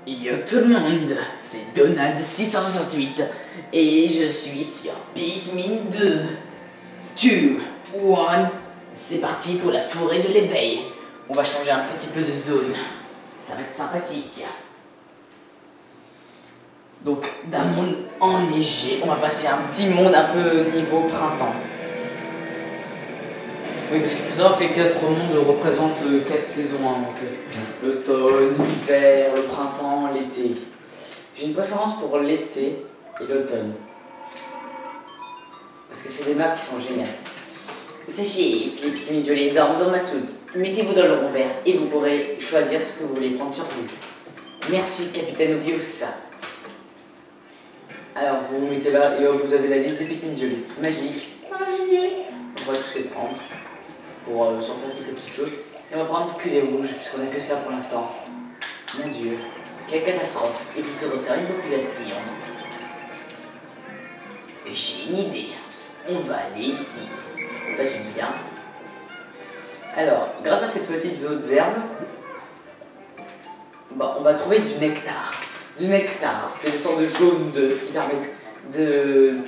Yo tout le monde, c'est Donald668 et je suis sur Pikmin 2. 2, 1, c'est parti pour la forêt de l'éveil. On va changer un petit peu de zone, ça va être sympathique. Donc d'un monde enneigé, on va passer à un petit monde un peu niveau printemps. Oui, parce qu'il faut savoir que les 4 mondes représentent 4 saisons, hein, donc l'automne, l'hiver, le printemps, l'été. J'ai une préférence pour l'été et l'automne. Parce que c'est des maps qui sont géniales. Sachez, Pikmin violet dorme dans ma soude. Mettez-vous dans le rond vert et vous pourrez choisir ce que vous voulez prendre sur vous. Merci, Capitaine Obvious. Alors vous vous mettez là et hop, vous avez la liste des Pikmin violets. Magique. Magique. On va tous les prendre. Pour s'en faire quelques petites choses. Et on va prendre que des rouges, puisqu'on a que ça pour l'instant. Mon Dieu, quelle catastrophe. Il faut se refaire une population. Et j'ai une idée. On va aller ici. Toi tu me viens. Alors, grâce à ces petites autres herbes, bah, on va trouver du nectar. Du nectar, c'est des sortes de jaune d'œufs qui permettent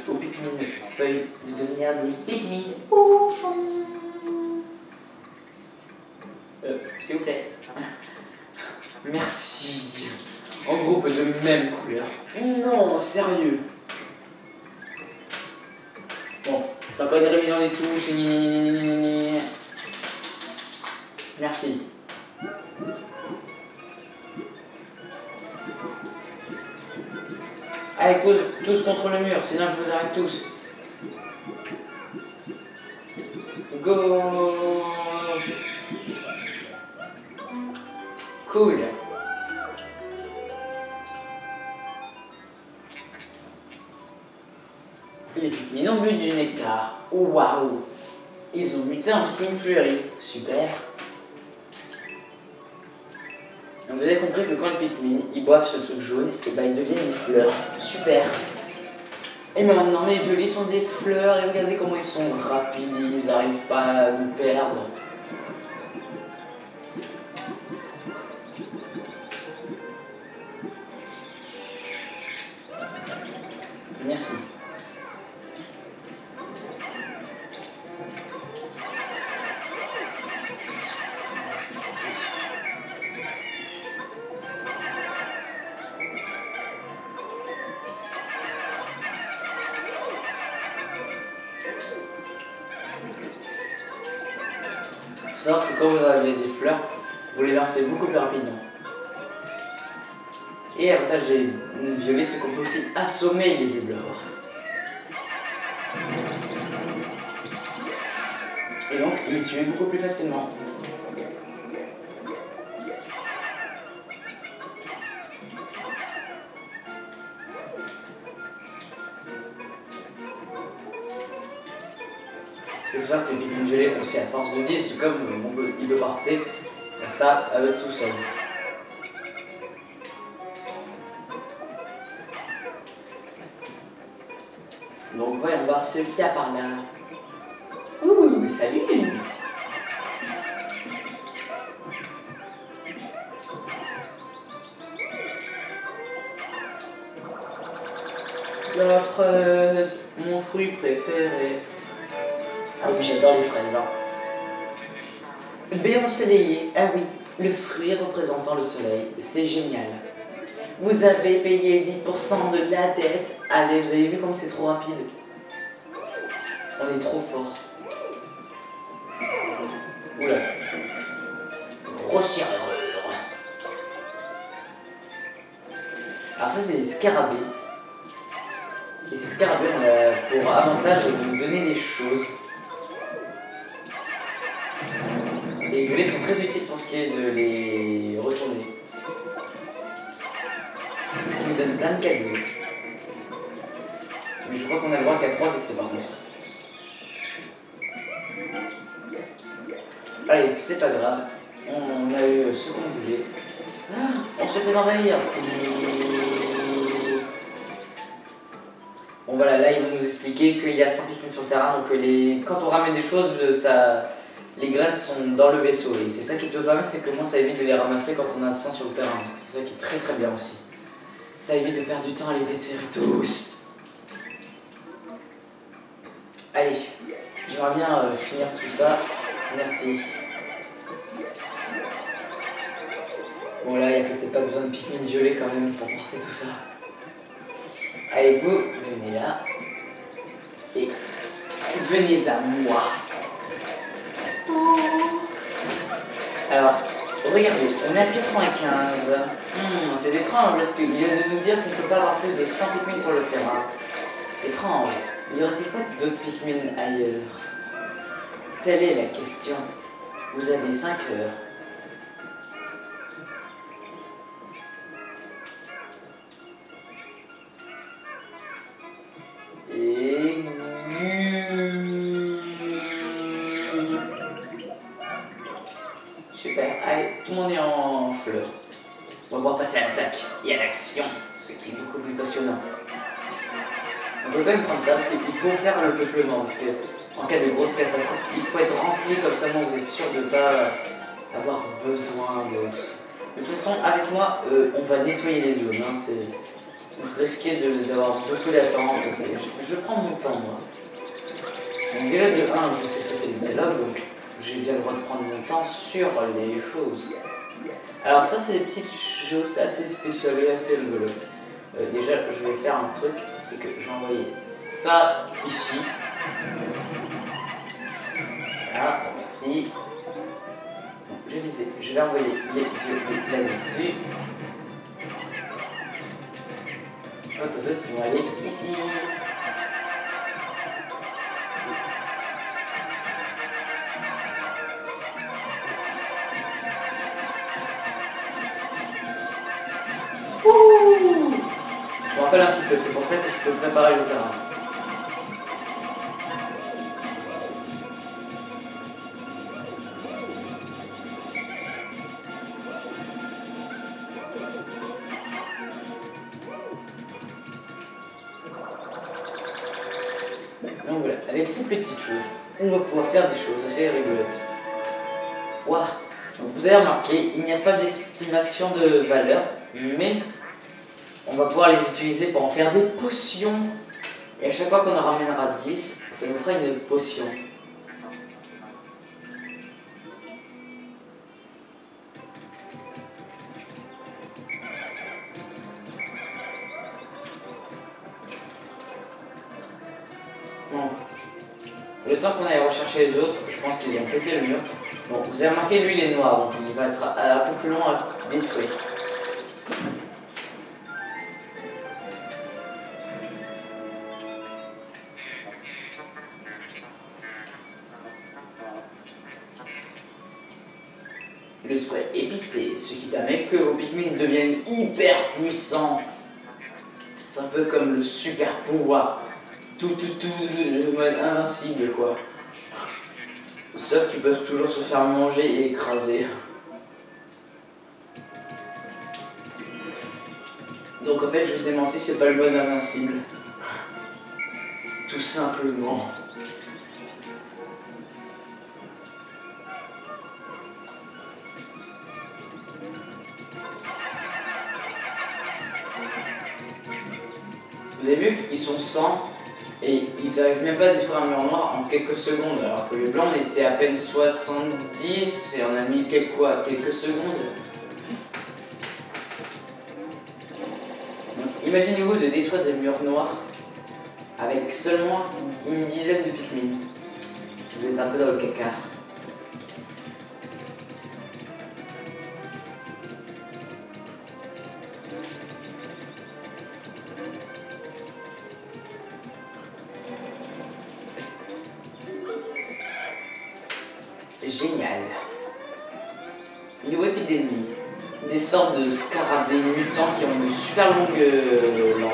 aux Pikmin feuilles de devenir des Pikmin bourgeons. S'il vous plaît. Merci. En groupe de même couleur. Non, sérieux. Bon, c'est encore une révision des touches. Merci. Allez, tous contre le mur, sinon je vous arrête tous. Go! Cool. Les Pikmin ont bu du nectar. Waouh! Ils ont muté en Pikmin fleuri. Super. Donc vous avez compris que quand les Pikmin ils boivent ce truc jaune, et ben ils deviennent des fleurs. Super. Et maintenant les violets sont des fleurs et regardez comment ils sont rapides, ils n'arrivent pas à nous perdre. Merci. Il faut savoir que quand vous avez des fleurs, vous les lancez beaucoup plus rapidement. Et l'avantage des violets, c'est qu'on peut aussi assommer les bulles d'or. Et donc, les tuer beaucoup plus facilement. Il faut savoir que les Pikmin violets ont aussi à force de 10, comme il peut porter ça avec tout seul. Donc voyons voir ce qu'il y a par là. Ouh, salut! La fraise, mon fruit préféré. Ah oui, j'adore les fraises. Hein. B ensoleillé, ah oui, le fruit représentant le soleil, c'est génial. Vous avez payé 10% de la dette. Allez, vous avez vu comment c'est trop rapide. On est trop fort. Oula. Grossière erreur. Alors ça, c'est des scarabées. Et ces scarabées, on a pour avantage de nous donner des choses. Les violets sont très utiles pour ce qui est de les retourner. Ce qui nous donne plein de cadeaux. Mais je crois qu'on a le droit qu'à 3 essais par contre. Allez, c'est pas grave. On a eu ce qu'on voulait. Ah, on se fait envahir. Bon voilà, là ils vont nous expliquer qu'il y a 100 Pikmin sur le terrain. Donc quand on ramène des choses, ça les graines sont dans le vaisseau. Et c'est ça qui est plutôt pas mal, c'est que moi ça évite de les ramasser quand on a 100 sur le terrain. C'est ça qui est très très bien aussi. Ça évite de perdre du temps à les déterrer tous. Allez, j'aimerais bien finir tout ça. Merci. Bon là, il n'y a peut-être pas besoin de Pikmin gelé quand même pour porter tout ça. Allez, vous, venez là. Et venez à moi. Alors, regardez, on est à 95. C'est étrange parce qu'il vient de nous dire qu'on ne peut pas avoir plus de 100 Pikmin sur le terrain. Étrange. Y aurait-il pas d'autres Pikmin ailleurs? Telle est la question. Vous avez 5 heures. Et... Super, allez, tout le monde est en fleurs. On va pouvoir passer à l'attaque et à l'action, ce qui est beaucoup plus passionnant. On peut quand même prendre ça parce qu'il faut faire le peuplement, parce que en cas de grosse catastrophe, il faut être rempli comme ça, vous êtes sûr de ne pas avoir besoin de tout ça. De toute façon, avec moi, on va nettoyer les zones. Hein, vous risquez d'avoir beaucoup d'attente. Je prends mon temps, moi. Donc déjà de 1, je fais sauter les dialogues, donc j'ai bien le droit de prendre mon temps sur les choses. Alors ça, c'est des petites choses assez spéciales et assez rigolotes. Déjà, je vais faire un truc, c'est que je vais envoyer ça ici. Voilà, merci. Donc, je disais, je vais envoyer les vieux là-dessus. Quant aux autres, ils vont aller ici. Je me rappelle un petit peu, c'est pour ça que je peux préparer le terrain. Donc voilà, avec ces petites choses, on va pouvoir faire des choses assez rigolotes. Wow. Donc vous avez remarqué, il n'y a pas d'estimation de valeur, mais on va pouvoir les utiliser pour en faire des potions. Et à chaque fois qu'on en ramènera 10, ça nous fera une potion. Bon. Le temps qu'on aille rechercher les autres, je pense qu'ils ont pété le mur. Bon, vous avez remarqué, lui il est noir, donc il va être un peu plus long à détruire. Le spray épicé, ce qui permet que vos Pikmin deviennent hyper puissants. C'est un peu comme le super pouvoir. Le mode invincible quoi. Sauf qu'ils peuvent toujours se faire manger et écraser. Donc en fait je vous ai menti, c'est pas le mode invincible. Tout simplement. Vous avez vu qu'ils sont 100 et ils n'arrivent même pas à détruire un mur noir en quelques secondes, alors que les blancs on était à peine 70 et on a mis quelques secondes. Donc imaginez-vous de détruire des murs noirs avec seulement une dizaine de Pikmin. Vous êtes un peu dans le caca. Génial. Nouveau type d'ennemis. Des sortes de scarabées mutants qui ont une super longue langue.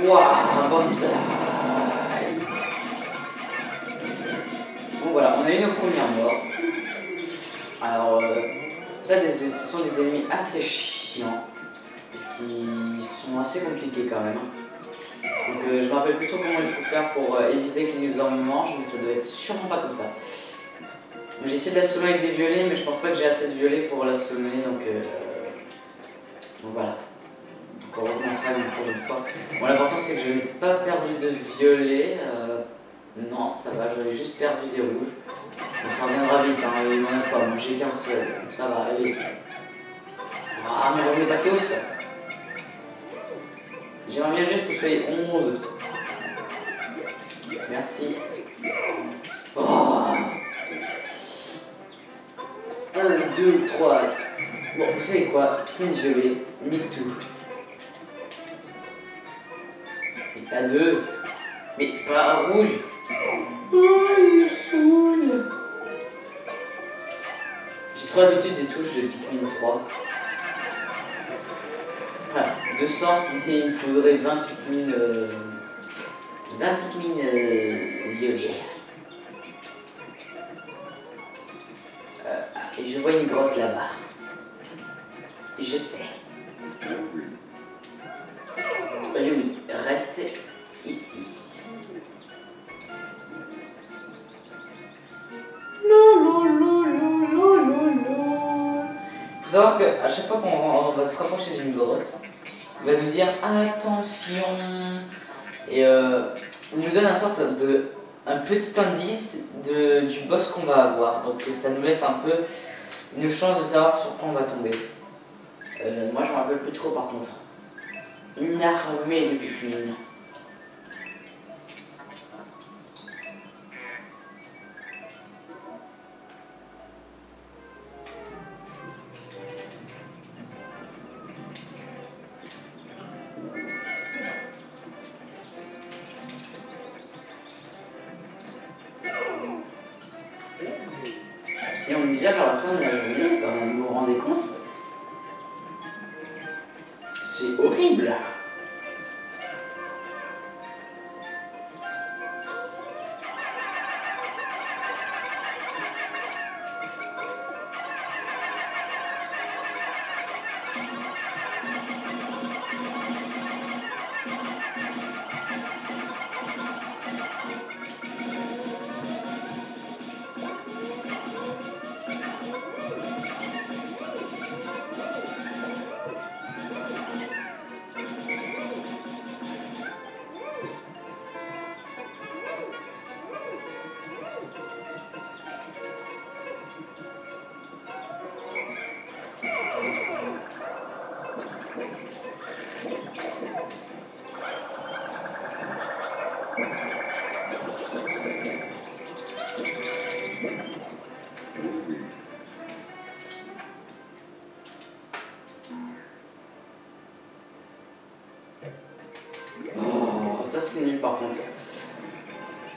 Waouh, bonsaï. Donc voilà, on a eu nos premières morts. Alors, ça, ce sont des ennemis assez chiants. Parce qu'ils sont assez compliqués quand même. Donc je me rappelle plus trop comment il faut faire pour éviter qu'ils nous en mangent, mais ça doit être sûrement pas comme ça. J'ai essayé de l'assommer avec des violets, mais je pense pas que j'ai assez de violets pour l'assommer, donc voilà. Donc on recommencera une prochaine fois. Bon, l'important c'est que je n'ai pas perdu de violets. Non, ça va, j'avais juste perdu des rouges. Donc ça reviendra vite, hein, il m'en a pas, moi j'ai qu'un seul, donc ça va, allez. Ah, mais revenez pas tous. J'aimerais bien juste que vous soyez 11. Merci. Oh. 1, 2, 3. Bon, vous savez quoi? Pikmin violet, nique tout. Mais pas 2. Mais pas rouge. Oh, il me saoule. J'ai trop l'habitude des touches de Pikmin 3. Voilà, 200 et il me faudrait 20 Pikmin. 20 Pikmin violets. Et je vois une grotte là-bas. Je sais. Lui, reste ici. Faut savoir qu'à chaque fois qu'on va se rapprocher d'une grotte, il va nous dire attention. Et il nous donne un petit indice du boss qu'on va avoir. Donc ça nous laisse un peu une chance de savoir sur quoi on va tomber. Moi je me rappelle plus trop par contre. Une armée de Pikmin. Et on est déjà vers la fin de la journée, quand même, vous vous rendez compte? C'est horrible! Oh, ça c'est nul par contre.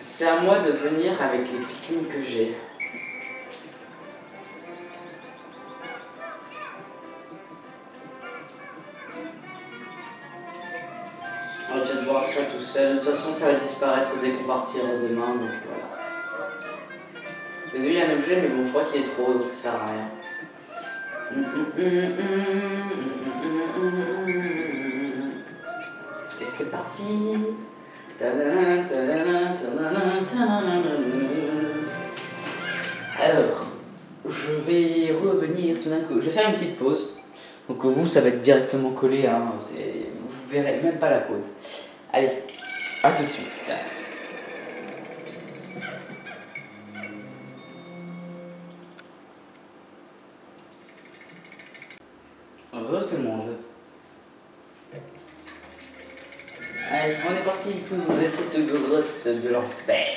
C'est à moi de venir avec les Pikmin que j'ai. On va déjà devoir ça tout seul. De toute façon, ça va disparaître dès qu'on partira demain, donc voilà. Désolé, il y a un objet, mais bon, je crois qu'il est trop haut, donc ça sert à rien. Et c'est parti. Alors, je vais revenir tout d'un coup. Je vais faire une petite pause. Donc vous, ça va être directement collé, hein. Vous verrez même pas la pause. Allez, à tout de suite. Bonjour tout le monde. Allez, on est parti pour cette grotte de l'enfer.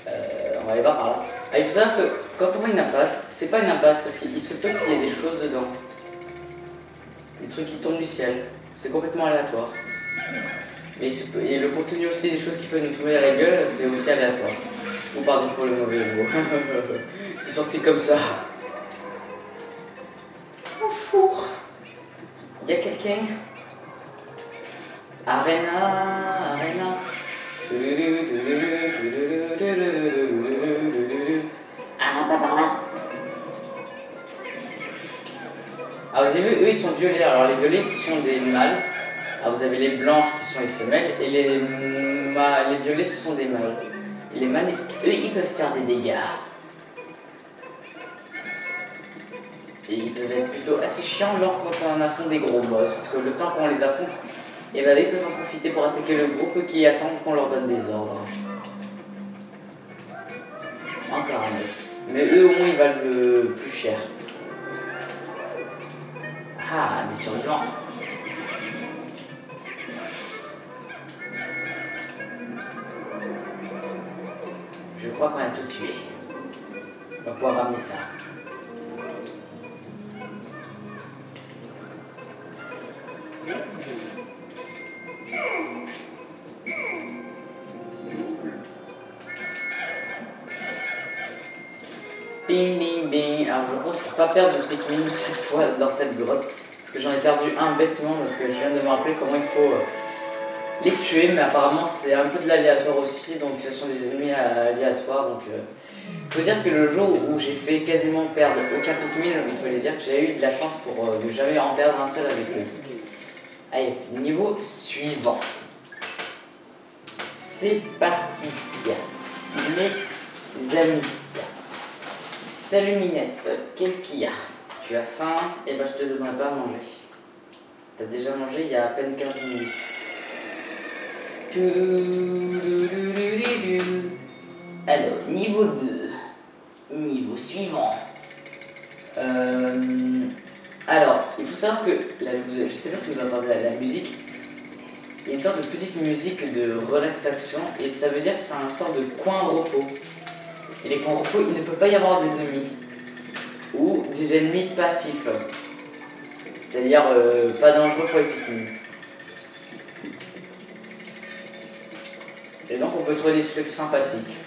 On va aller voir par là. Ah, il faut savoir que quand on voit une impasse, c'est pas une impasse parce qu'il se peut qu'il y ait des choses dedans. Des trucs qui tombent du ciel. C'est complètement aléatoire. Mais il se peut, et le contenu aussi des choses qui peuvent nous tomber à la gueule, c'est aussi aléatoire. Ou pardon pour le mauvais mot. C'est sorti comme ça. Bonjour. Il y a quelqu'un? Arena, Arena. Ah, pas par là. Ah, vous avez vu, eux ils sont violets. Alors les violets ce sont des mâles. Ah, vous avez les blanches qui sont les femelles et les violets ce sont des mâles. Et les mâles, eux ils peuvent faire des dégâts. Et ils peuvent être plutôt assez chiants lors quand on affronte des gros boss. Parce que le temps qu'on les affronte, et ben ils peuvent en profiter pour attaquer le groupe qui attendent qu'on leur donne des ordres. Encore un autre. Mais eux au moins ils valent le plus cher. Ah, des survivants. Je crois qu'on a tout tué. On va pouvoir ramener ça. Bing bing bing. Alors je compte pour pas perdre de Pikmin cette fois dans cette grotte. Parce que j'en ai perdu un bêtement parce que je viens de me rappeler comment il faut les tuer. Mais apparemment c'est un peu de l'aléatoire aussi. Donc ce sont des ennemis aléatoires. Donc il faut dire que le jour où j'ai fait quasiment perdre aucun Pikmin, il fallait dire que j'ai eu de la chance pour ne jamais en perdre un seul avec eux. Allez, niveau suivant. C'est parti. Mes amis. Salut Minette, qu'est-ce qu'il y a? Tu as faim? Eh ben je te donnerai pas à manger. T'as déjà mangé il y a à peine 15 minutes. Alors, niveau 2. Niveau suivant. Alors, il faut savoir que, je sais pas si vous entendez la musique, il y a une sorte de petite musique de relaxation et ça veut dire que c'est un sort de coin repos. Et les coins repos, il ne peut pas y avoir d'ennemis ou des ennemis passifs, c'est-à-dire pas dangereux pour les Pikmin. Et donc on peut trouver des trucs sympathiques.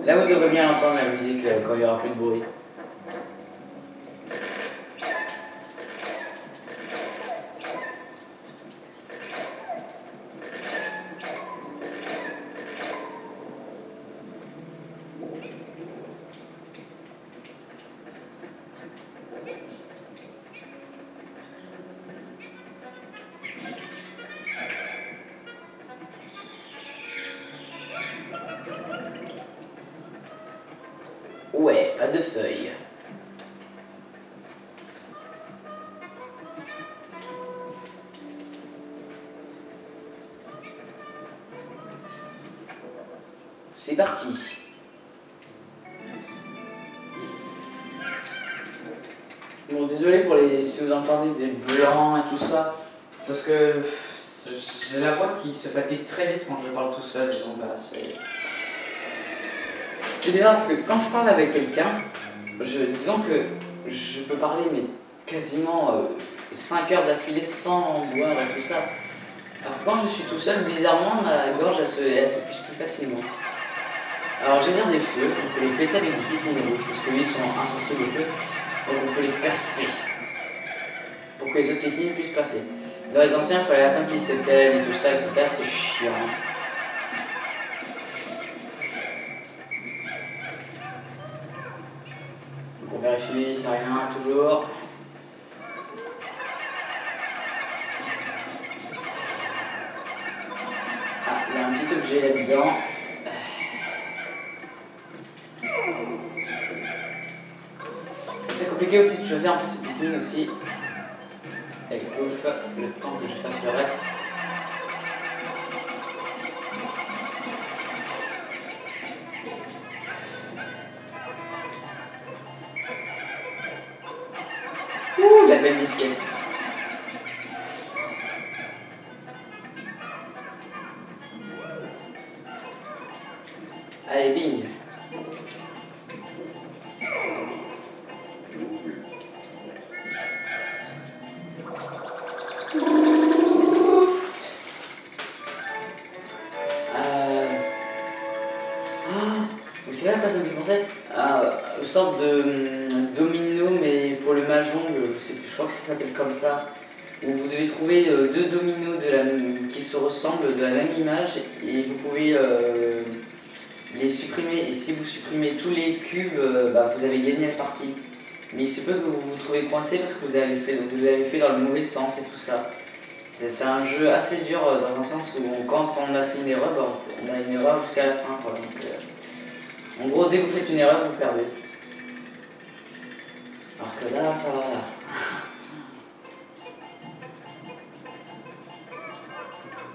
Là vous devrez bien entendre la musique quand il n'y aura plus de bruit. Ouais, pas de feuilles. C'est parti. Bon, désolé pour si vous entendez des blancs et tout ça, parce que j'ai la voix qui se fatigue très vite quand je parle tout seul, donc bah c'est bizarre parce que quand je parle avec quelqu'un, disons que je peux parler mais quasiment 5 heures d'affilée sans boire et tout ça. Alors que quand je suis tout seul, bizarrement ma gorge elle s'épuise plus facilement. Alors j'ai des feux, on peut les péter avec des Pikmin rouges parce qu'ils sont insensibles au feu, donc on peut les casser pour que les autres Pikmin puissent passer. Dans les anciens, il fallait attendre qu'ils s'éteignent et tout ça, etc. C'est chiant. On vérifie, c'est rien, toujours. Ah, il y a un petit objet là-dedans. C'est compliqué aussi de choisir un peu ces Pikmin aussi. Et ouf, le temps que je fasse le reste. Ouh, la belle disquette. bing. Vous savez à quoi ça me fait penser? Une sorte de domino, mais pour le mahjong, je sais plus, je crois que ça s'appelle comme ça. Où vous devez trouver deux dominos qui se ressemblent de la même image et vous pouvez les supprimer. Et si vous supprimez tous les cubes, vous avez gagné la partie. Mais il se peut que vous vous trouvez coincé parce que vous l'avez fait dans le mauvais sens et tout ça. C'est un jeu assez dur dans un sens où quand on a fait une erreur, on a une erreur jusqu'à la fin, quoi. Donc, en gros, dès que vous faites une erreur, vous perdez. Alors que là, ça va là.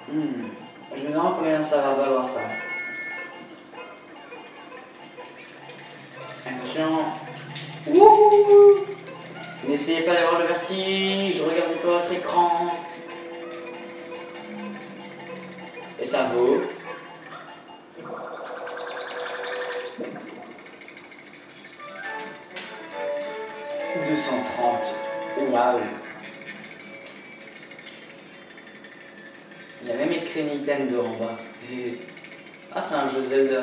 Je me demande combien ça va valoir ça. Attention. Wouhou! N'essayez pas d'avoir le vertige, regardez pas votre écran. Et ça vaut. « 230. Waouh! Il y a même écrit Nintendo en bas. Et... ah, c'est un jeu Zelda.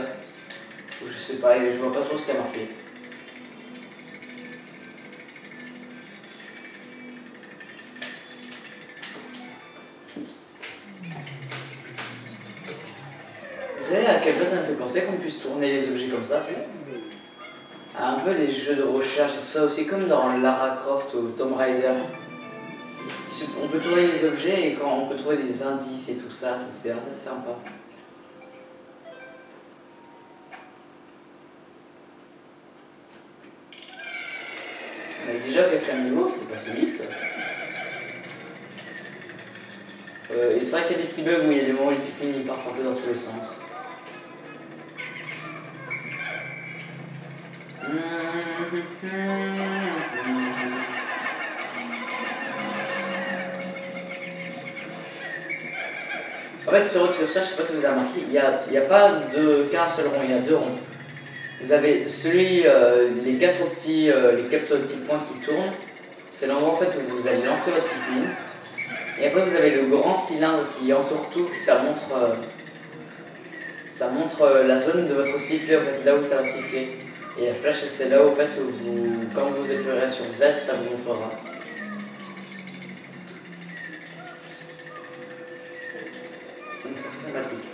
Je sais pas, je vois pas trop ce qu'il y a marqué. Vous savez à quel point ça me fait penser qu'on puisse tourner les objets comme ça? Un peu les jeux de recherche et tout ça aussi, comme dans Lara Croft ou Tomb Raider. On peut tourner les objets et quand on peut trouver des indices et tout ça, c'est assez sympa. On est déjà au 4e niveau, c'est passé vite. Et c'est vrai qu'il y a des petits bugs où il y a des moments où les Pikmin ils partent un peu dans tous les sens. En fait, sur votre curseur, je sais pas si vous avez remarqué, il n'y a pas qu'un seul rond, il y a deux ronds. Vous avez celui, les quatre petits points qui tournent, c'est l'endroit en fait où vous allez lancer votre Pikmin. Et après vous avez le grand cylindre qui entoure tout, ça montre la zone de votre sifflet, en fait, là où ça va siffler. Et la flèche, c'est là où, en fait, quand vous appuierez sur Z, ça vous montrera. Donc c'est sympathique.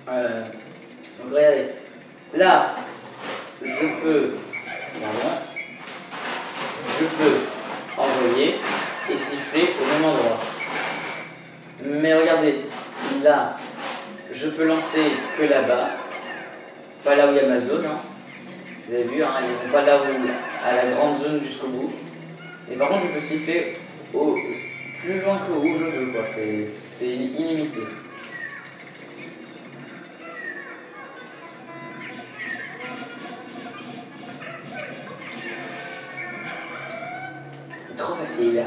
Donc regardez, là, je peux envoyer et siffler au même endroit. Mais regardez, là, je peux lancer que là-bas, pas là où il y a ma zone. Hein. Vous avez vu, hein, ils vont pas là où, à la grande zone jusqu'au bout. Et par contre, je peux siffler plus loin que où je veux, quoi. C'est illimité. Trop facile.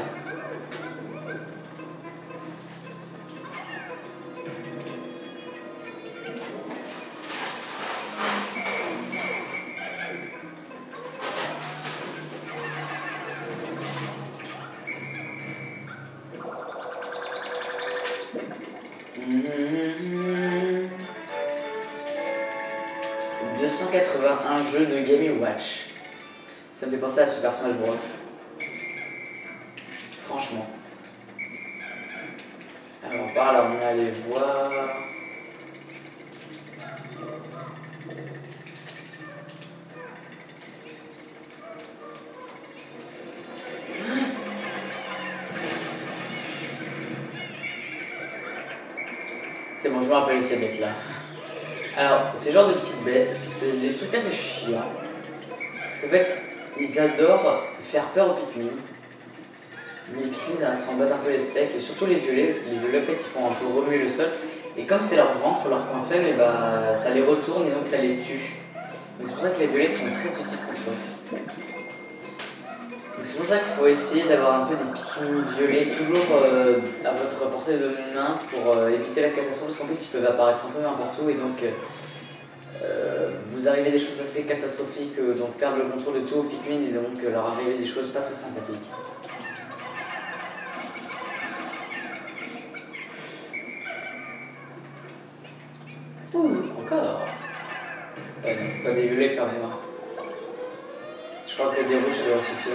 Mmh. 281 jeux de Game & Watch. Ça me fait penser à Super Smash Bros. Franchement. Alors par là, on est allé voir. C'est bon, je me rappelle ces bêtes là. Alors, ces genres de petites bêtes, c'est des trucs assez chiants. Parce qu'en fait, ils adorent faire peur aux Pikmin. Mais les Pikmin s'en battent un peu les steaks, et surtout les violets, parce que les violets en fait ils font un peu remuer le sol. Et comme c'est leur ventre, leur point faible, et bah, ça les retourne et donc ça les tue. Donc c'est pour ça que les violets sont très utiles contre eux. C'est pour ça qu'il faut essayer d'avoir un peu des Pikmin violets toujours à votre portée de main pour éviter la catastrophe, parce qu'en plus ils peuvent apparaître un peu n'importe où et donc vous arrivez des choses assez catastrophiques, donc perdre le contrôle de tout aux Pikmin et donc leur arriver des choses pas très sympathiques. Ouh, encore. C'est pas des violets quand même. Hein. Je crois que des rouges ça devrait suffire.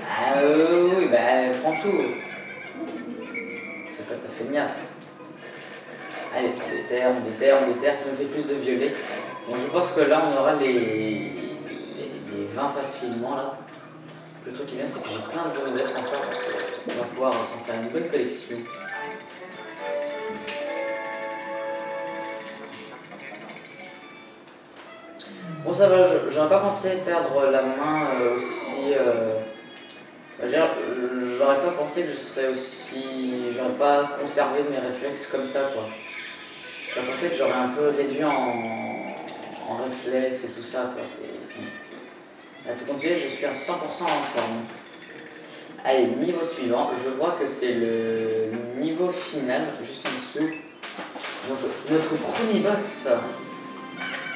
Ah oui, bah prends tout. C'est pas ta feignasse. Allez, on déterre, ça nous fait plus de violet. Bon, je pense que là on aura les 20 facilement là. Le truc qui est bien, c'est que j'ai plein de jaune d'œuf encore, donc on va pouvoir s'en faire une bonne collection. Bon, ça va, j'aurais pas pensé perdre la main aussi. J'aurais pas pensé que je serais aussi. J'aurais pas conservé mes réflexes comme ça, quoi. J'aurais pensé que j'aurais un peu réduit en réflexes et tout ça, quoi. À tout continuer, je suis à 100% en forme. Allez, niveau suivant, je vois que c'est le niveau final, juste en dessous. Donc, notre premier boss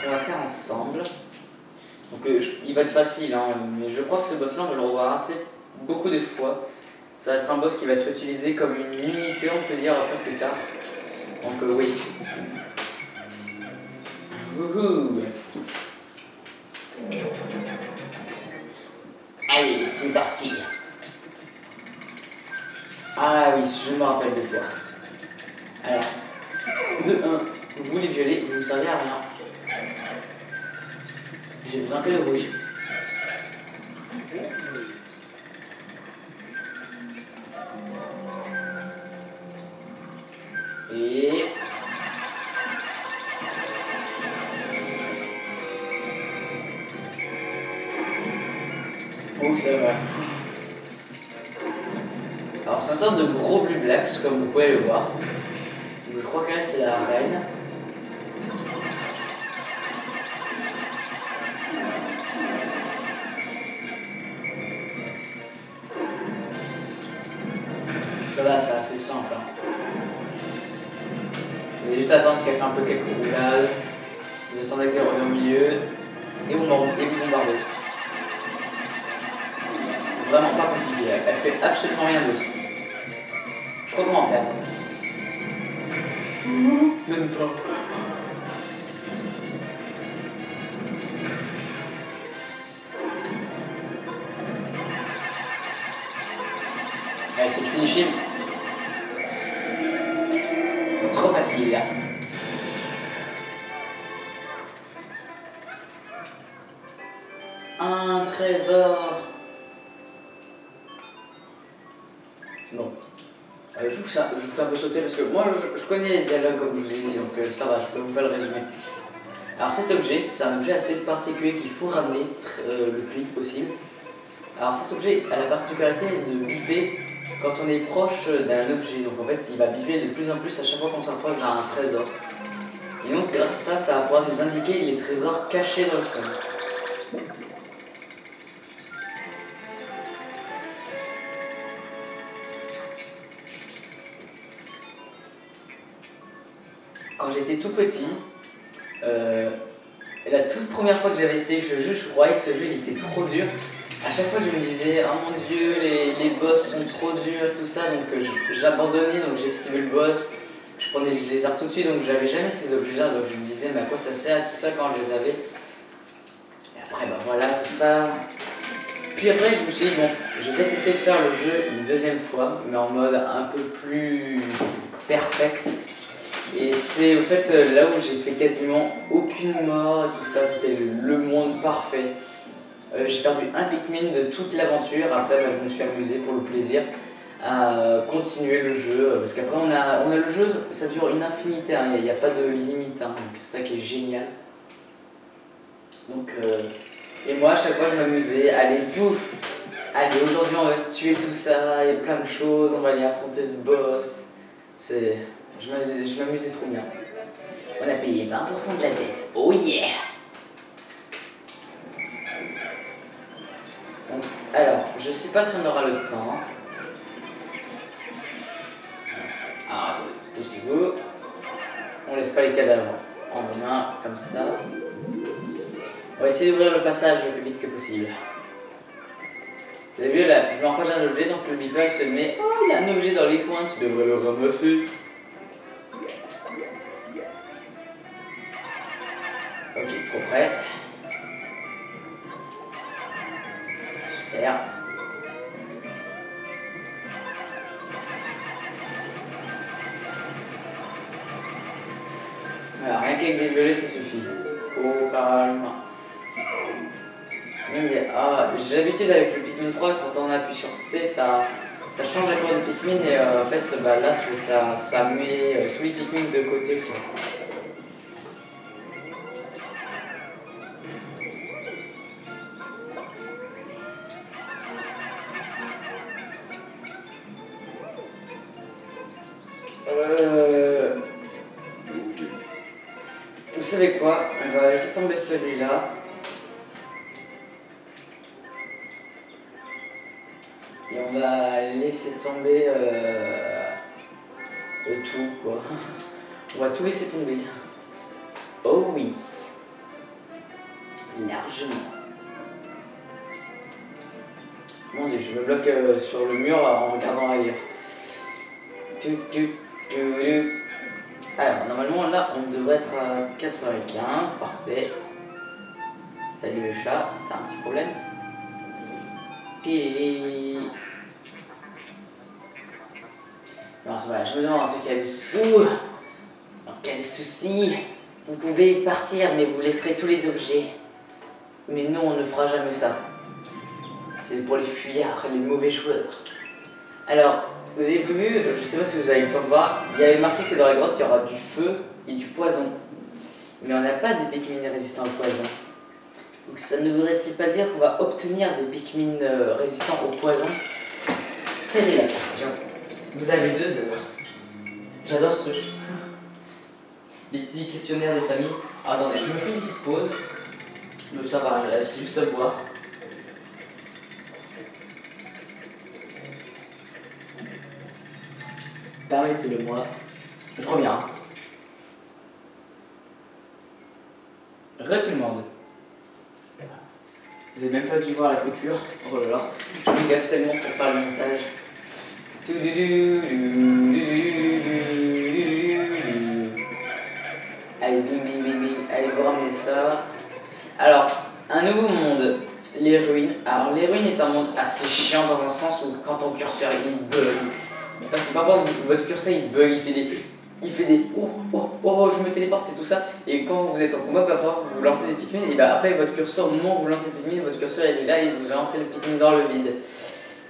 qu'on va faire ensemble. Donc, il va être facile, hein, mais je crois que ce boss-là, on va le revoir beaucoup de fois. Ça va être un boss qui va être utilisé comme une unité, on peut dire, un peu plus tard. Donc, oui. Wouhou! Allez, c'est parti. Ah oui, je me rappelle de toi. Alors, de 1, vous les violets, vous ne servez à rien. J'ai besoin que de rouge. Et... oh, ça va. Alors c'est une sorte de gros Blue Blacks, comme vous pouvez le voir. Je crois qu'elle c'est la reine. Ça va, c'est assez simple. Hein. Vous allez juste attendre qu'elle fasse un peu quelques roulades. Vous attendez qu'elle revienne au milieu. Et vous bombardez. Vraiment pas compliqué, elle fait absolument rien d'autre. Je crois qu'on va en perdre. Même pas. Allez, c'est le finishing. Trop facile là. Un trésor. Bon. Je vous fais un peu sauter parce que moi je connais les dialogues comme je vous ai dit, donc ça va, je peux vous faire le résumé. Alors cet objet, c'est un objet assez particulier qu'il faut ramener le plus vite possible. Alors cet objet a la particularité de biper quand on est proche d'un objet, donc en fait il va biper de plus en plus à chaque fois qu'on s'approche d'un trésor. Et donc grâce à ça, ça va pouvoir nous indiquer les trésors cachés dans le sol. Quand j'étais tout petit, la toute première fois que j'avais essayé ce jeu, je croyais que ce jeu il était trop dur. À chaque fois je me disais, oh mon dieu, les boss sont trop durs et tout ça, donc j'abandonnais, donc j'esquivais le boss, je prenais les arts tout de suite, donc j'avais jamais ces objets là, donc je me disais, mais à quoi ça sert tout ça quand je les avais. Et après, bah voilà, tout ça. Puis après je me suis dit, bon, je vais peut-être essayer de faire le jeu une deuxième fois, mais en mode un peu plus perfect. Et c'est au fait là où j'ai fait quasiment aucune mort et tout ça, c'était le monde parfait. J'ai perdu un Pikmin de toute l'aventure, après bah, je me suis amusé pour le plaisir à continuer le jeu, parce qu'après on a le jeu, ça dure une infinité, hein, il n'y a pas de limite, hein, donc c'est ça qui est génial. Donc, et moi à chaque fois je m'amusais, allez pouf, allez aujourd'hui on va se tuer tout ça, il y a plein de choses, on va aller affronter ce boss, je m'amusais trop bien. On a payé 20% de la dette. Oh yeah! Donc, alors, je sais pas si on aura le temps. Alors, attendez, poussez-vous. On laisse pas les cadavres en main, comme ça. On va essayer d'ouvrir le passage le plus vite que possible. Vous avez vu là, je me rapproche d'un objet, donc le beeper il se met. Oh, il y a un objet dans les coins, tu devrais le ramasser. Ok, trop près. Super. Voilà, rien qu'avec des violets, ça suffit. Oh, calme. Ah, j'ai l'habitude avec le Pikmin 3, quand on appuie sur C, ça change la couleur de Pikmin et en fait, bah, là, ça met tous les Pikmin de côté. Quoi. Vous savez quoi? On va laisser tomber celui-là. Et on va laisser tomber tout, quoi. On va tout laisser tomber. Oh oui. Largement. Mon dieu, je me bloque sur le mur en regardant ailleurs. Alors, normalement, là, on devrait être à 95, parfait. Salut le chat, t'as un petit problème? Non, voilà, je me demande ce qu'il y a dessous. En cas de soucis, vous pouvez partir, mais vous laisserez tous les objets. Mais non, on ne fera jamais ça. C'est pour les fuyards, les mauvais joueurs. Alors, vous avez vu, je sais pas si vous avez le temps de voir, il y avait marqué que dans la grotte, il y aura du feu et du poison. Mais on n'a pas de Pikmin résistants au poison. Donc ça ne voudrait-il pas dire qu'on va obtenir des Pikmin résistants au poison? Telle est la question. Vous avez 2 heures. J'adore ce truc. Les petits questionnaires des familles. Alors, attendez, je me fais une petite pause. Mais ça va, c'est juste à boire. Permettez-le moi. Je reviens. Tout le monde. Vous avez même pas dû voir la coupure. Oh là là. Je me gaffe tellement pour faire le montage. Allez, bing, bing, bing, bing. Allez, vous ramenez ça. Alors, un nouveau monde. Les ruines. Alors, les ruines est un monde assez chiant dans un sens où quand ton curseur il bug. Parce que parfois votre curseur il bug, il fait des oh, je me téléporte et tout ça. Et quand vous êtes en combat, parfois vous lancez des Pikmin et bah après votre curseur, au moment où vous lancez le Pikmin, votre curseur il est là et vous lancez le Pikmin dans le vide.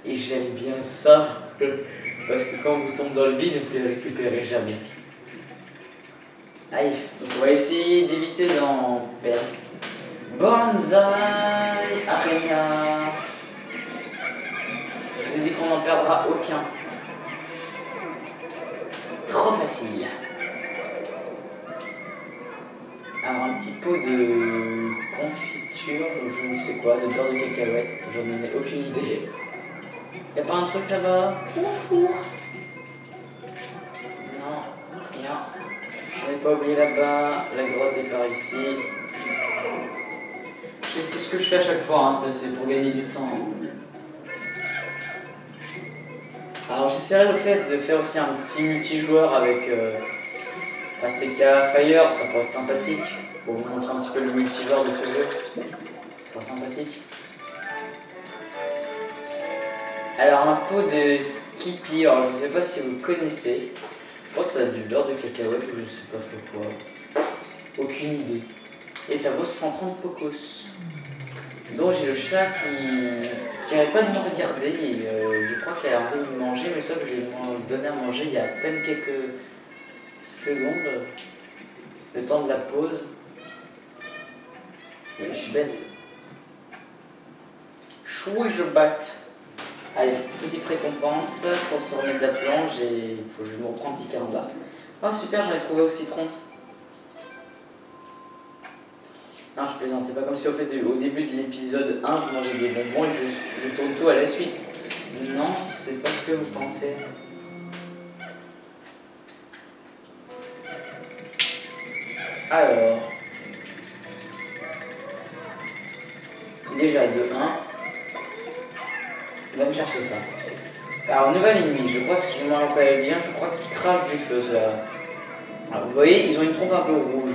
Et j'aime bien ça. Parce que quand vous tombez dans le vide, vous ne les récupérez jamais. Allez, donc on va essayer d'éviter d'en perdre. Bonsaï Arena. Je vous ai dit qu'on n'en perdra aucun. Trop facile. Alors un petit pot de confiture, je ne sais quoi, de beurre de cacahuète, je n'en ai aucune idée. Y'a pas un truc là-bas? Bonjour. Non, rien. Je n'ai pas oublié là-bas, la grotte est par ici. C'est ce que je fais à chaque fois, hein, c'est pour gagner du temps. Alors j'essaierai de faire aussi un petit multijoueur avec Azteca Fire, ça pourrait être sympathique, pour vous montrer un petit peu le multijoueur de ce jeu, ça sera sympathique. Alors un pot de Skippy, alors je ne sais pas si vous connaissez, je crois que ça a du beurre de cacahuète ou je ne sais pas trop quoi, aucune idée. Et ça vaut 130 pocos. Donc j'ai le chat qui n'arrête pas de me regarder et je crois qu'elle a envie de manger, mais sauf que je lui ai donné à manger il y a à peine quelques secondes, le temps de la pause. Et je suis bête. Chouille, je batte. Allez, petite récompense pour se remettre d'aplomb, il faut que je me reprends un petit caramba. Oh super, j'en ai trouvé au citron. satisfaisante. C'est pas comme si au début de l'épisode 1, je mangeais des bonbons et je tourne tout à la suite. Non, c'est pas ce que vous pensez. Alors, déjà de 1, on va me chercher ça. Alors, nouvelle ennemie, je crois que si je me rappelle bien, je crois qu'ils crachent du feu, ça. Alors, vous voyez, ils ont une trompe un peu rouge.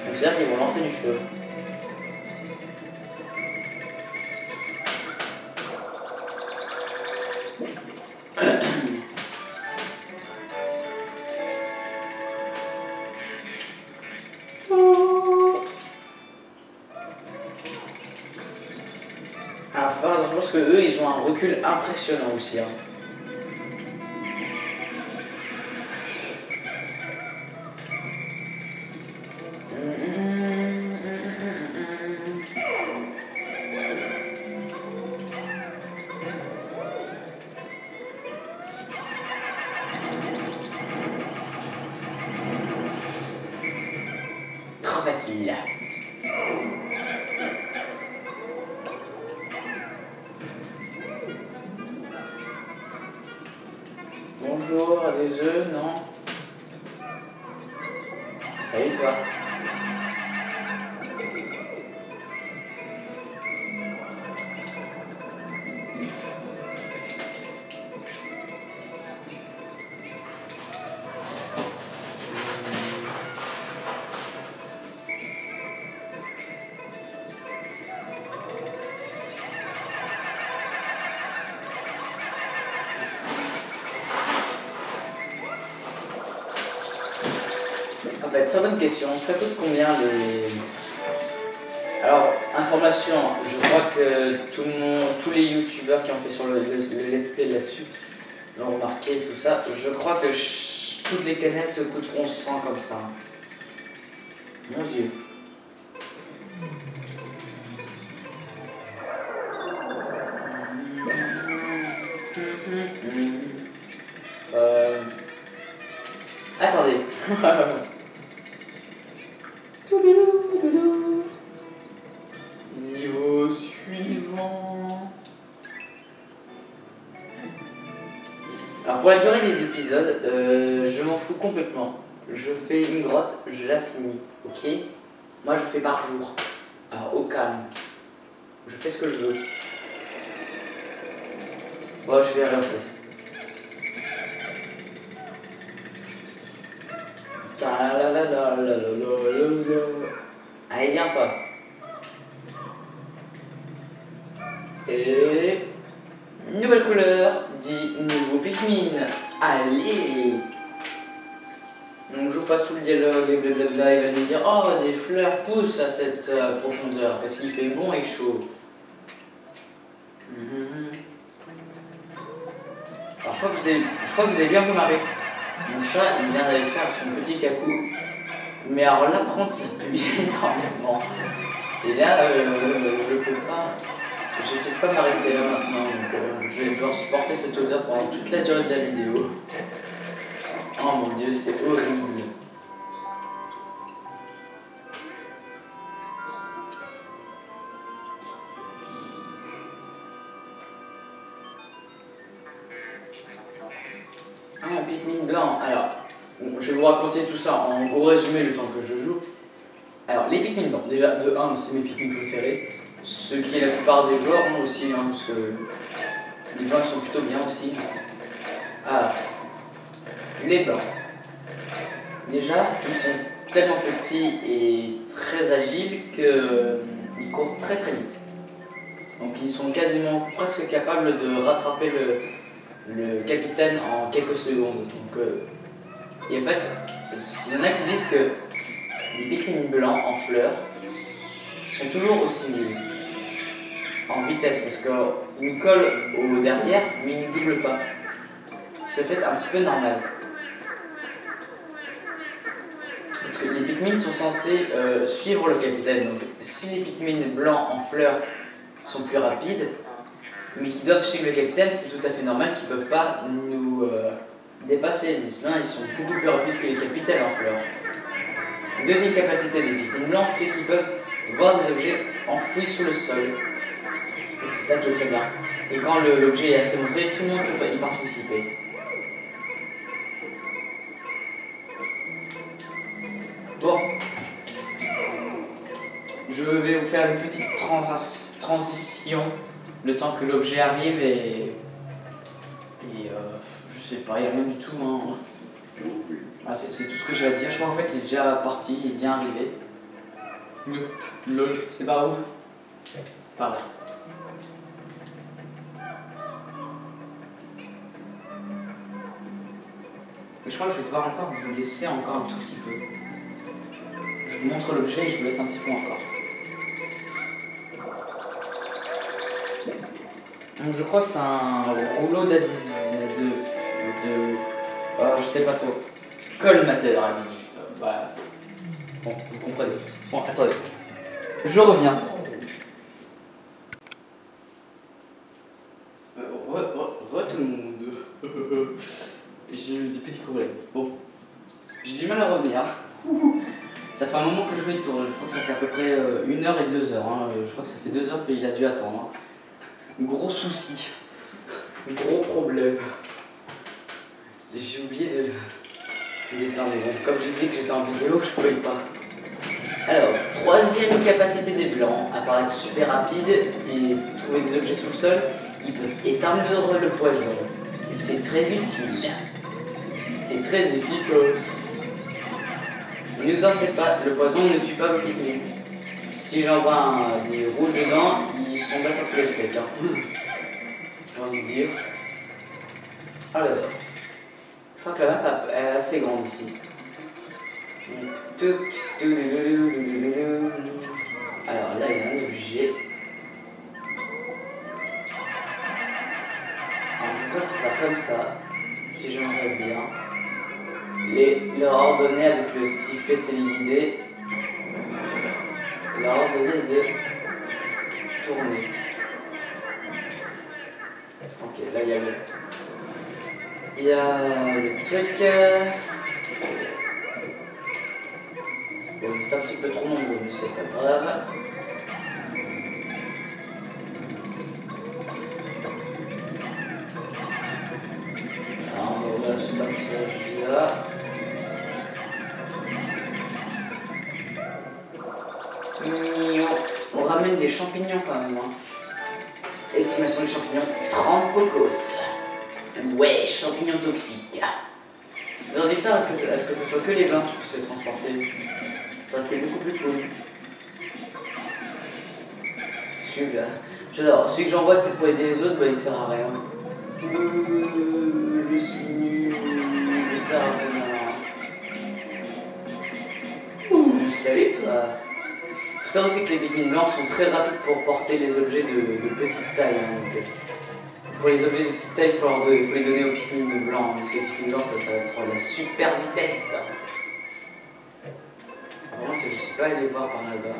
Donc c'est-à-dire qu'ils vont lancer du feu. Alors, faut faire attention parce que eux, ils ont un recul impressionnant aussi. Hein. Trop facile. Bonjour, des œufs, non? Salut toi. En fait, très bonne question. Ça coûte combien les... Alors, information, je crois que tous les youtubeurs qui ont fait sur le let's play là-dessus l'ont remarqué, tout ça. Je crois que toutes les canettes coûteront 100 comme ça. Mon dieu. Attendez. Niveau suivant. Alors pour la durée des épisodes, je m'en fous complètement. Je fais une grotte, je la finis, ok? Moi je fais par jour. Alors au calme. Je fais ce que je veux. Bon, je verrai en fait. Allez, viens toi. Et nouvelle couleur dit nouveau Pikmin. Allez. Donc je vous passe tout le dialogue et blablabla. Il va nous dire oh des fleurs poussent à cette profondeur parce qu'il fait bon et chaud. Alors je crois que vous avez bien remarqué. Mon chat il vient d'aller faire son petit cacou. Mais alors là par contre ça pue énormément. Et là je peux pas. Je ne peux pas m'arrêter là maintenant, donc je vais devoir supporter cette odeur pendant toute la durée de la vidéo. Oh mon dieu, c'est horrible. Ah, un Pikmin blanc. Alors, je vais vous raconter tout ça en gros résumé le temps que je joue. Alors, les Pikmin blancs, déjà, de 1, c'est mes Pikmin préférés. Ce qui est la plupart des joueurs hein, aussi, hein, parce que les blancs sont plutôt bien aussi. Alors, les blancs. Déjà, ils sont tellement petits et très agiles qu'ils courent très très vite. Donc ils sont quasiment presque capables de rattraper le capitaine en quelques secondes. Donc, et en fait, il y en a qui disent que les Pikmin blancs en fleurs sont toujours aussi nuls en vitesse parce qu'ils nous collent au derrière mais ils ne doublent pas. C'est fait un petit peu normal. Parce que les Pikmin sont censés suivre le capitaine. Donc si les Pikmin blancs en fleurs sont plus rapides, mais qui doivent suivre le capitaine, c'est tout à fait normal qu'ils ne peuvent pas nous dépasser. Mais sinon ils sont beaucoup plus rapides que les capitaines en fleurs. Deuxième capacité des Pikmin blancs, c'est qu'ils peuvent voir des objets enfouis sous le sol. Et c'est ça qui est très bien. Et quand l'objet est assez montré, tout le monde peut y participer. Bon. Je vais vous faire une petite transition le temps que l'objet arrive et je sais pas, il n'y a rien du tout. Hein. Ah, c'est tout ce que j'ai à dire. Je crois qu'en fait il est déjà parti, il est bien arrivé. Lol, c'est par où? Par là. Mais je crois que je vais devoir encore vous laisser encore un tout petit peu. Je vous montre l'objet et je vous laisse un petit peu encore. Donc je crois que c'est un rouleau d'adhésif je sais pas trop. Colmateur adhésif. Voilà. Bon, vous comprenez. Bon, attendez. Je reviens. Tout le monde. J'ai eu des petits problèmes. Bon. J'ai du mal à revenir. Ça fait un moment que le jeu tourne. Je crois que ça fait à peu près 1 heure et 2 heures. Hein. Je crois que ça fait 2 heures qu'il a dû attendre. Gros souci. Gros problème. J'ai oublié d'éteindre. Bon, comme j'ai dit que j'étais en vidéo, je pouvais pas. Alors, troisième capacité des blancs, apparaître super rapide et trouver des objets sous le sol. Ils peuvent éteindre le poison. C'est très utile. C'est très efficace. Ne vous en faites pas, le poison ne tue pas vos Pikmin. Si j'envoie des rouges dedans, ils sont battants pour les specs. Hein. J'ai envie de dire. Alors, je crois que la map est assez grande ici. Alors là, il y a un objet. Alors, je crois qu'il faut faire comme ça, si j'aimerais bien. Leur ordonner avec le sifflet téléguidé, leur ordonner de tourner. Ok, là il y a le truc. Bon, c'est un petit peu trop nombreux, mais c'est pas grave. Alors, on va ouvrir ce passage là. On ramène des champignons quand même. Hein. Estimation des champignons, 30 pocos. Ouais, champignons toxiques. Ils auraient dû faire à ce que ce soit que les blancs qui puissent les transporter. Ça aurait été beaucoup plus cool. Celui-là. J'adore. Celui que j'envoie pour aider les autres, bah il sert à rien. Je suis nul. Je sers à rien. Ouh, salut toi. Faut savoir aussi que les Pikmin blancs sont très rapides pour porter les objets de petite taille. Hein, donc, pour les objets de petite taille, il faut les donner aux Pikmin blancs. Parce que les Pikmin blancs, ça va être la super vitesse. Par contre, je ne suis pas allé voir par là-bas.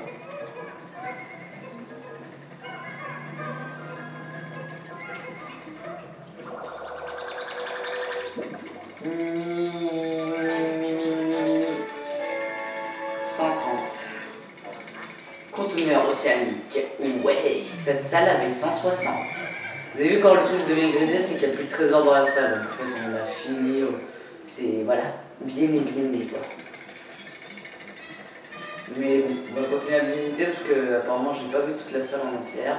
Conteneur océanique. Ouais, cette salle avait 160. Vous avez vu quand le truc devient grisé, c'est qu'il n'y a plus de trésor dans la salle. Donc en fait on a fini. C'est voilà, bien quoi. Mais bon, on va continuer à le visiter parce que apparemment j'ai pas vu toute la salle en entière.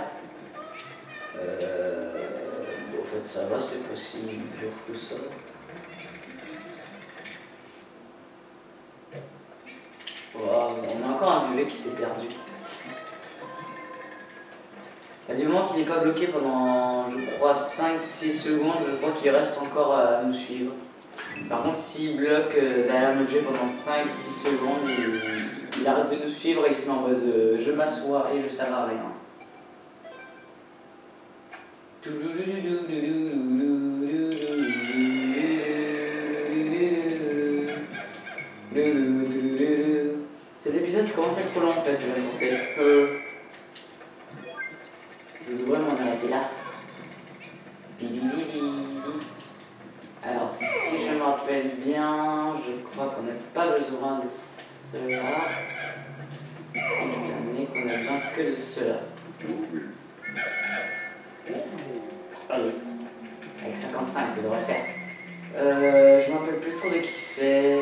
Bon, en fait ça va, c'est pas si dur que ça. Wow, on a encore un violet qui s'est perdu. Du moment qu'il n'est pas bloqué pendant, je crois, 5-6 secondes, je crois qu'il reste encore à nous suivre. Par contre, s'il bloque derrière un objet pendant 5-6 secondes, il arrête de nous suivre et il se met en mode je m'assois et je sers à rien. Cet épisode commence à être trop long en fait, je vais penser. Je devrais m'en arrêter là. Alors, si je me rappelle bien, je crois qu'on n'a pas besoin de cela. Si ça n'est qu'on on a besoin que de cela. Ah oui. Avec 55, ça devrait faire. Je me rappelle plus trop de qui c'est.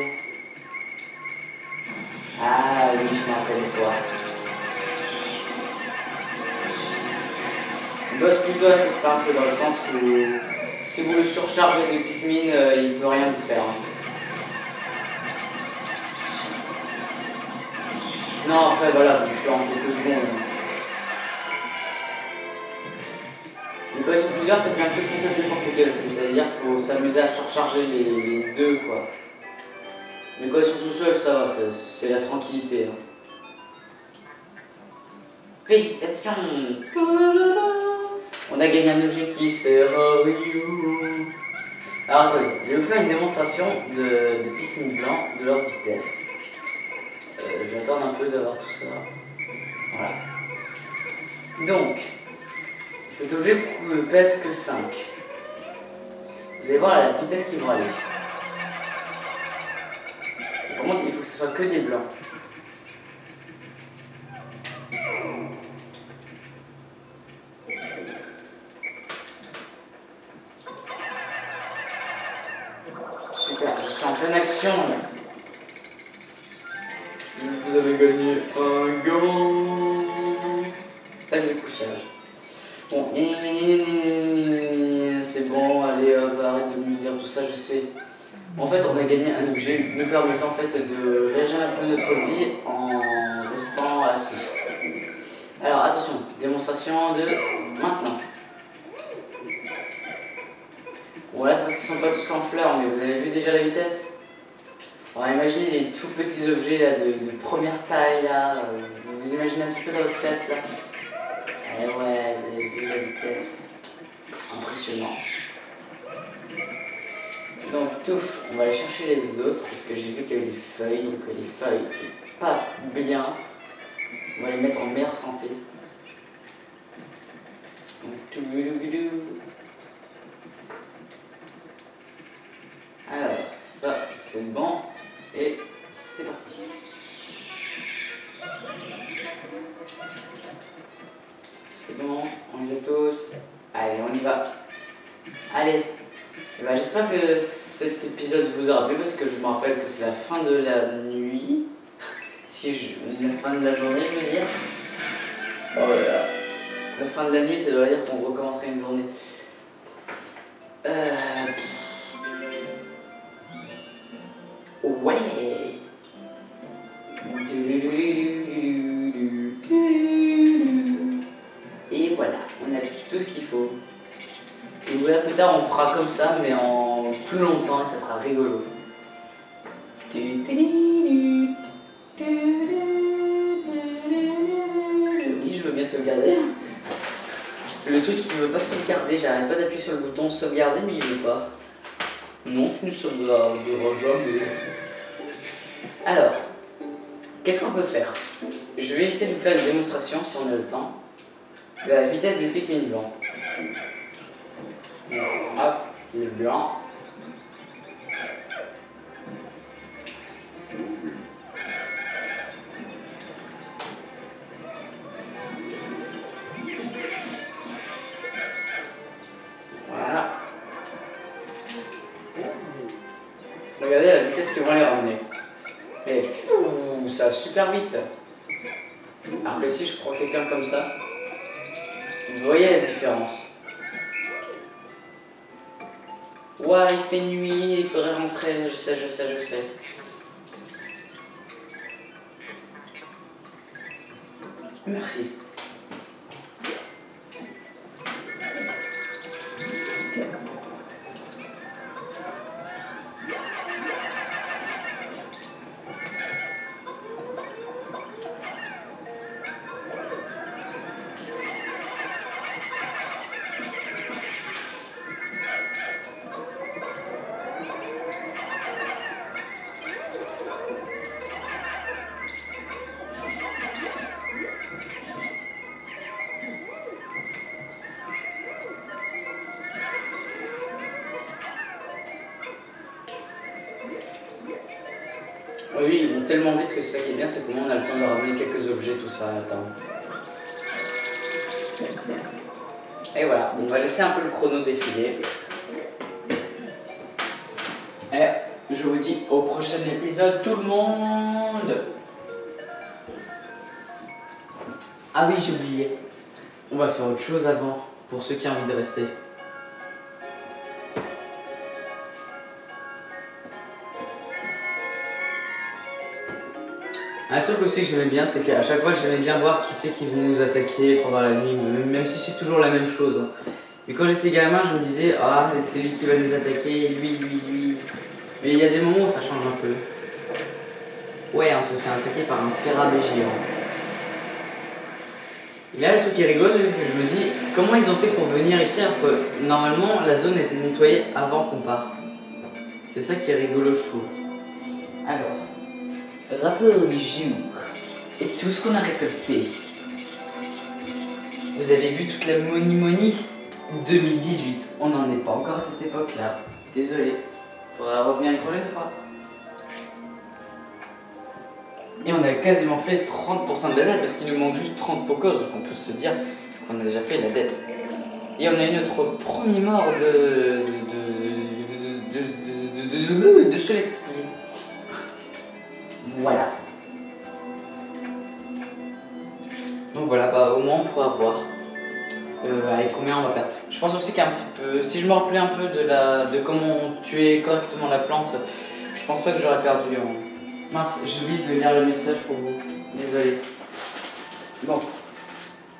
Ah oui, je me rappelle de toi. Un boss plutôt assez simple dans le sens où si vous le surchargez de Pikmin, il peut rien vous faire. Sinon après voilà, vous le tuez en quelques secondes. Mais quand ils sont plusieurs, ça devient un tout petit peu plus compliqué parce que ça veut dire qu'il faut s'amuser à surcharger les deux quoi. Mais quand ils sont tout seuls, ça va, c'est la tranquillité. Hein. Félicitations! On a gagné un objet qui sert à rien. Alors attendez, je vais vous faire une démonstration de Pikmin blancs, de leur vitesse. Je vais attendre un peu d'avoir tout ça. Voilà. Donc, cet objet pèse que 5. Vous allez voir à la vitesse qu'ils vont aller. Par contre, il faut que ce soit que des blancs. Super, je suis en pleine action. Vous avez gagné un gant. Ça que j'ai couchage. Bon, c'est bon, allez hop, arrête de me dire tout ça, je sais. En fait, on a gagné un objet nous permettant en fait de régénérer un peu notre vie en restant assis. Alors attention, démonstration de maintenant. Bon là, c'est parce qu'ils sont pas tous en fleurs, mais vous avez vu déjà la vitesse? Alors imaginez les tout petits objets là de première taille là, vous imaginez un petit peu dans votre tête là. Eh ouais, vous avez vu la vitesse. Impressionnant. Donc touf, on va aller chercher les autres parce que j'ai vu qu'il y avait des feuilles, donc les feuilles c'est pas bien. On va les mettre en meilleure santé. Alors ça c'est bon et c'est parti. C'est bon, on les a tous. Allez, on y va. Allez. Et bah, j'espère que cet épisode vous aura plu parce que je me rappelle que c'est la fin de la nuit. La fin de la journée, je veux dire. Oh là là. La fin de la nuit, ça doit dire qu'on recommencerait une journée. Ouais. Et voilà, on a tout ce qu'il faut. Et voilà, plus tard on fera comme ça, mais en plus longtemps et ça sera rigolo. Oui, je veux bien sauvegarder. Le truc il veut pas sauvegarder, j'arrête pas d'appuyer sur le bouton sauvegarder, mais il veut pas. Non, tu ne sauvegarderas jamais. Alors, qu'est-ce qu'on peut faire? Je vais essayer de vous faire une démonstration si on a le temps de la vitesse des Pikmin blancs. Hop, il est blanc. Voilà. Regardez la vitesse qu'ils vont les ramener. Mais ça va super vite. Alors que si je prends quelqu'un comme ça, vous voyez la différence. Ouais, il fait nuit, il faudrait rentrer, je sais. Merci. Oui, ils vont tellement vite que c'est ça qui est bien, c'est que on a le temps de ramener quelques objets, tout ça, attends. Et voilà, on va laisser un peu le chrono défiler. Et je vous dis au prochain épisode tout le monde. Ah oui, j'ai oublié. On va faire autre chose avant, pour ceux qui ont envie de rester. Un truc aussi que j'aimais bien, c'est qu'à chaque fois j'aimais bien voir qui c'est qui venait nous attaquer pendant la nuit, même si c'est toujours la même chose. Hein. Mais quand j'étais gamin, je me disais, ah, c'est lui qui va nous attaquer, lui. Mais il y a des moments où ça change un peu. Ouais, on se fait attaquer par un scarabée géant. Et là, le truc qui est rigolo, c'est que je me dis, comment ils ont fait pour venir ici alors que normalement la zone était nettoyée avant qu'on parte. C'est ça qui est rigolo, je trouve. Alors, rapport du jour et tout ce qu'on a récolté. Vous avez vu toute la money 2018. On n'en est pas encore à cette époque-là. Désolé. Faudra revenir une prochaine fois. Et on a quasiment fait 30% de la dette parce qu'il nous manque juste 30 pocos, donc on peut se dire qu'on a déjà fait la dette. Et on a eu notre premier mort de ce let's play. Voilà. Donc voilà, bah au moins on pourra voir avec combien on va perdre. Je pense aussi qu'un petit peu, si je me rappelais un peu de comment tuer correctement la plante, je pense pas que j'aurais perdu. Mince, j'ai oublié de lire le message pour vous. Désolé. Bon.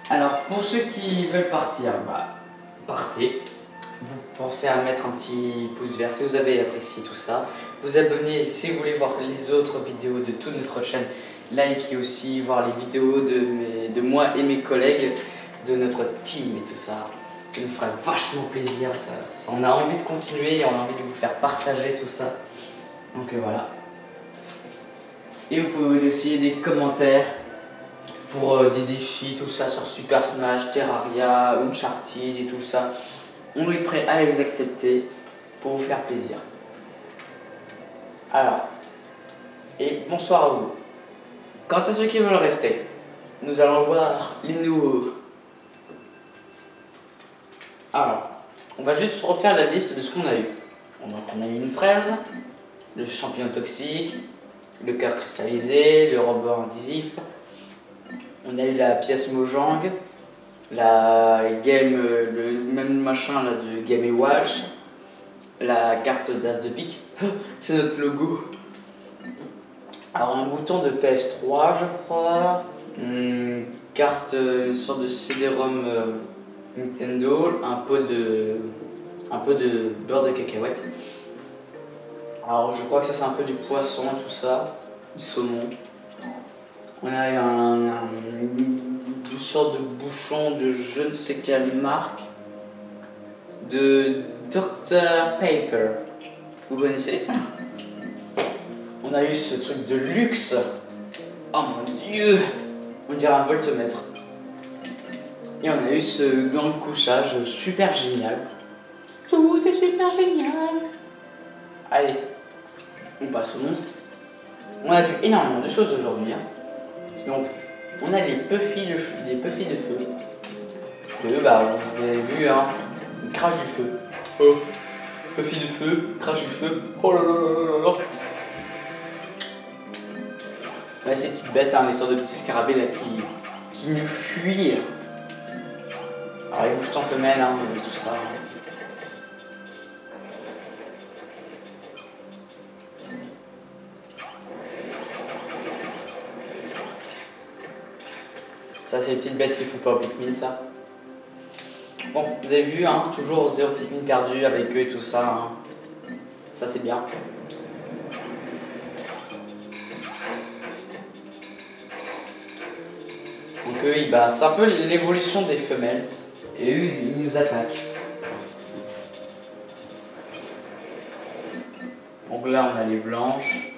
Alors, pour ceux qui veulent partir, bah, partez. Vous pensez à mettre un petit pouce vert si vous avez apprécié tout ça. Vous abonner si vous voulez voir les autres vidéos de toute notre chaîne. Likez aussi, voir les vidéos de moi et mes collègues, de notre team et tout ça. Ça nous fera vachement plaisir. On a envie de continuer et on a envie de vous faire partager tout ça. Donc voilà. Et vous pouvez laisser des commentaires pour des défis, tout ça sur Super Smash, Terraria, Uncharted et tout ça. On est prêt à les accepter pour vous faire plaisir. Alors, et bonsoir à vous. Quant à ceux qui veulent rester, nous allons voir les nouveaux. Alors, on va juste refaire la liste de ce qu'on a eu. Donc, on a eu une fraise, le champignon toxique, le cœur cristallisé, le robot incisif. On a eu la pièce Mojang, la game, le même machin là de Game & Watch, la carte d'as de pique, c'est notre logo. Alors un bouton de PS3 je crois, une carte, une sorte de CD-ROM Nintendo, un peu de beurre de cacahuète. Alors je crois que ça c'est un peu du poisson et tout ça, du saumon. On a une sorte de bouchon de je ne sais quelle marque, de Dr Pepper. Vous connaissez? On a eu ce truc de luxe. Oh mon dieu! On dirait un voltmètre. Et on a eu ce gant de couchage super génial. Tout est super génial. Allez, on passe au monstre. On a vu énormément de choses aujourd'hui. Hein. Donc, on a les puffy de feu. Que bah, vous avez vu, hein, ils crachent du feu. Oh, puffy de feu, crache du feu. Oh là là là là là. Ouais, ces petites bêtes, hein, les sortes de petits scarabées là qui nous fuient. Alors, les bouffetons femelles, hein, tout ça. Ça, c'est les petites bêtes qui font pas au Pikmin, ça. Bon, vous avez vu, hein, toujours 0 Pikmin perdu avec eux et tout ça. Hein. Ça, c'est bien. Donc, eux, bah, c'est un peu l'évolution des femelles. Et eux, ils nous attaquent. Donc là, on a les blanches.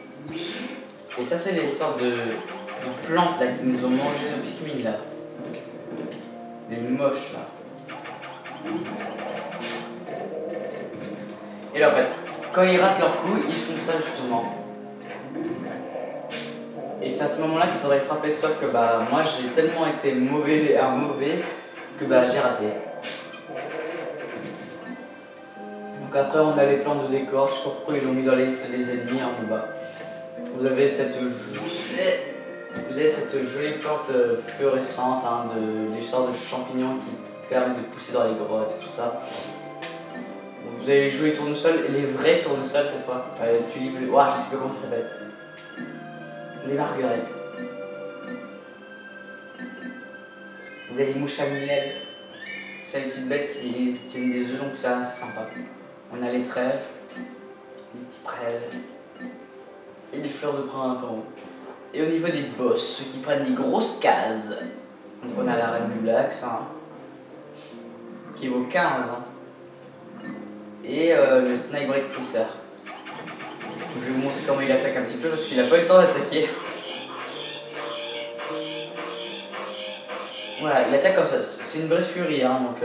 Et ça, c'est les sortes de plantes là qui nous ont mangé nos Pikmin là. Les moches là. Et là en fait, quand ils ratent leur coup, ils font ça justement. Et c'est à ce moment là qu'il faudrait frapper, sauf que bah moi j'ai tellement été mauvais que bah, j'ai raté. Donc après on a les plans de décor, je sais pas pourquoi ils l'ont mis dans la liste des ennemis en bas. Vous avez cette jolie plante fluorescente, hein, des sortes de champignons qui permettent de pousser dans les grottes et tout ça. Vous allez jouer les tournesols, les vrais tournesols cette fois. Les tulipes, je sais pas comment ça s'appelle. Les marguerites. Vous avez les mouches à miel. C'est les petites bêtes qui tiennent des œufs, donc ça c'est sympa. On a les trèfles, les petits prêles et les fleurs de printemps. Et au niveau des boss, ceux qui prennent des grosses cases. Donc on a la reine du lac, ça, qui vaut 15. Et le Snipe Break Fusser. Je vais vous montrer comment il attaque un petit peu parce qu'il n'a pas eu le temps d'attaquer. Voilà, il attaque comme ça, c'est une vraie furie, hein, donc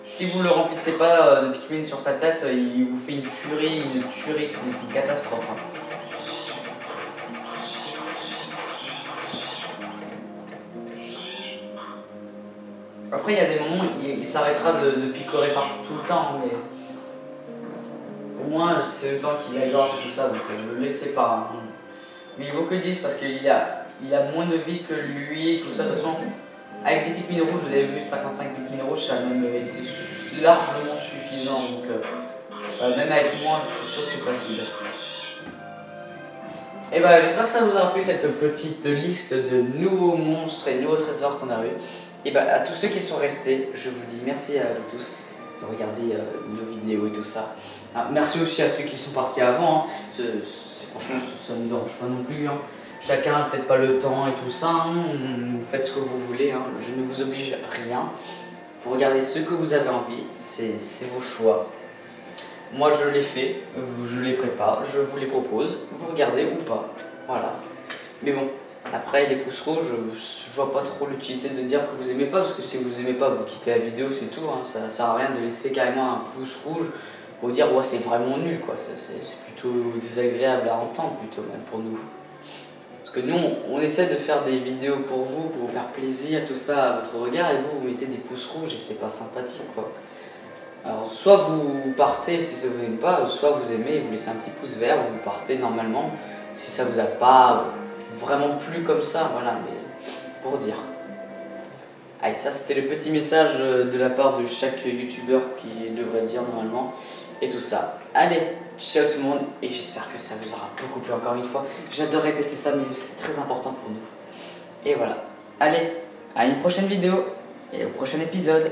si vous ne le remplissez pas de Pikmin sur sa tête, il vous fait une furie, une tuerie, c'est une catastrophe. Hein. Après il y a des moments où il s'arrêtera de picorer tout le temps, mais au moins c'est le temps qu'il égorge et tout ça, donc ne le laissez pas. Hein. Mais il vaut que 10 parce qu'il a moins de vie que lui et tout ça, de toute façon. Avec des Pikmin rouges, vous avez vu 55 Pikmin rouges, ça a même été largement suffisant, donc même avec moi, je suis sûr que c'est facile. Et bah j'espère que ça vous aura plu cette petite liste de nouveaux monstres et nouveaux trésors qu'on a eu. Et bah à tous ceux qui sont restés, je vous dis merci à vous tous de regarder nos vidéos et tout ça. Ah, merci aussi à ceux qui sont partis avant, hein. Franchement ça ne me dérange pas non plus. Hein. Chacun n'a peut-être pas le temps et tout ça, hein. Vous faites ce que vous voulez, hein. Je ne vous oblige rien. Vous regardez ce que vous avez envie, c'est vos choix. Moi je les fais, je les prépare, je vous les propose, vous regardez ou pas, voilà. Mais bon, après les pouces rouges, je vois pas trop l'utilité de dire que vous aimez pas, parce que si vous aimez pas, vous quittez la vidéo, c'est tout, hein. Ça sert à rien de laisser carrément un pouce rouge pour dire ouais c'est vraiment nul, quoi. C'est plutôt désagréable à entendre, plutôt même pour nous. Parce que nous, on essaie de faire des vidéos pour vous faire plaisir, tout ça à votre regard, et vous mettez des pouces rouges et c'est pas sympathique, quoi. Alors, soit vous partez si ça vous aime pas, soit vous aimez et vous laissez un petit pouce vert, vous partez normalement, si ça vous a pas vraiment plu comme ça, voilà, mais pour dire. Allez, ça c'était le petit message de la part de chaque youtubeur qui devrait dire normalement, et tout ça. Allez, ciao tout le monde, et j'espère que ça vous aura beaucoup plu encore une fois. J'adore répéter ça, mais c'est très important pour nous. Et voilà. Allez, à une prochaine vidéo, et au prochain épisode.